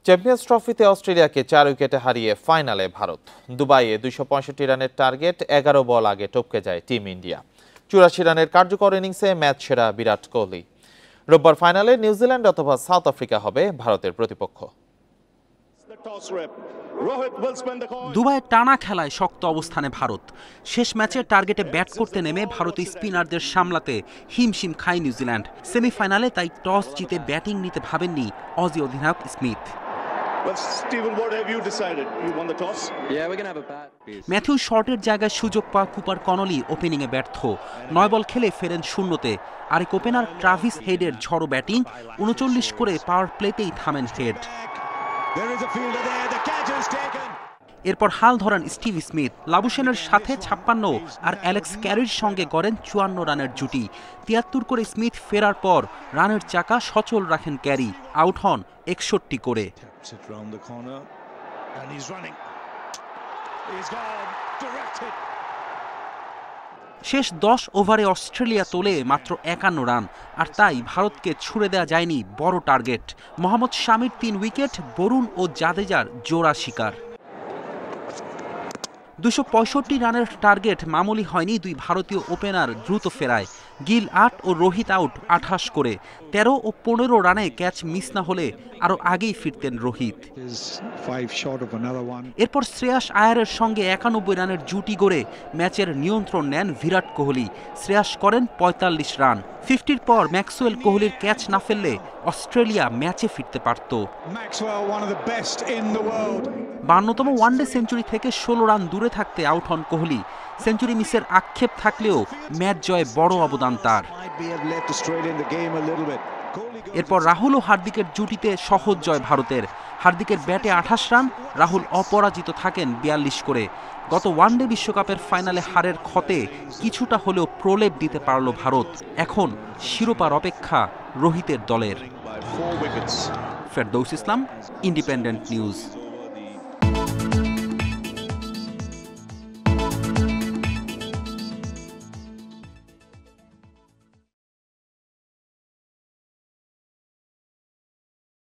Champions ট্রফিতে অস্ট্রেলিয়াকে 4 উইকেটে হারিয়ে ফাইনালে ভারত। দুবাইয়ে 265 রানের টার্গেট 11 বল আগে টপকে যায় টিম ইন্ডিয়া। 84 রানের কার্যকর ইনিংসে ম্যাচ সেরা বিরাট কোহলি। রোববার ফাইনালে নিউজিল্যান্ড অথবা সাউথ আফ্রিকা হবে ভারতের প্রতিপক্ষ। দুবাইয়ের টানা খেলায় শক্ত অবস্থানে ভারত। শেষ ম্যাচে টার্গেটে ব্যাট করতে নেমে ভারতীয় স্পিনারদের সামলাতে হিমশিম খায় নিউজিল্যান্ড। সেমিফাইনালে তাই টস জিতে ব্যাটিং নিতে ভাবেননি অজি অধিনায়ক স্মিথ। ম্যাথিউ শর্টের জায়গায় সুযোগ পাওয়া কুপার কনলি ওপেনিংয়ে ব্যর্থ। 9 বল খেলে ফেরেন শূন্যতে। আরেক ওপেনার ট্রাভিস হেডের ঝড়ো ব্যাটিং, 39 করে পাওয়ার প্লেতেই থামেন হেড। এরপর হাল ধরেন স্টিভ স্মিথ। লাবুশেনের সাথে 56 আর অ্যালেক্স ক্যারির সঙ্গে গড়েন 54 রানের জুটি। 73 করে স্মিথ ফেরার পর রানের চাকা সচল রাখেন ক্যারি, আউট হন 61 করে। শেষ 10 ওভারে অস্ট্রেলিয়া তোলে মাত্র 51 রান, আর তাই ভারতকে ছুড়ে দেওয়া যায়নি বড় টার্গেট। মোহাম্মদ শামির 3 উইকেট, বরুণ ও জাদেজার জোড়া শিকার। 265 রানের টার্গেট মামুলি হয়নি দুই ভারতীয় ওপেনার দ্রুত ফেরায়। গিল 8 ও রোহিত আউট 28 করে। 13 ও 15 রানে ক্যাচ মিস না হলে আরও আগেই ফিরতেন রোহিত। এরপর শ্রেয়াস আয়ারের সঙ্গে 91 রানের জুটি গড়ে ম্যাচের নিয়ন্ত্রণ নেন বিরাট কোহলি। শ্রেয়াস করেন 45 রান। 50-র পর ম্যাক্সওয়েল কোহলির ক্যাচ না ফেললে অস্ট্রেলিয়া ম্যাচে ফিরতে পারত। 52তম ওয়ানডে সেঞ্চুরি থেকে 16 রান দূরে থাকতে আউট হন কোহলি। সেঞ্চুরি মিসের আক্ষেপ থাকলেও ম্যাচ জয়ে বড় অবদান তার। এরপর রাহুল ও হার্দিকের জুটিতে সহজ জয় ভারতের। হার্দিকের ব্যাটে 28 রান, রাহুল অপরাজিত থাকেন 42 করে। গত ওয়ানডে বিশ্বকাপের ফাইনালে হারের ক্ষতে কিছুটা হলেও প্রলেপ দিতে পারল ভারত। এখন শিরোপার অপেক্ষা রোহিতের দলের। ফেরদৌস ইসলাম, ইন্ডিপেন্ডেন্ট নিউজ।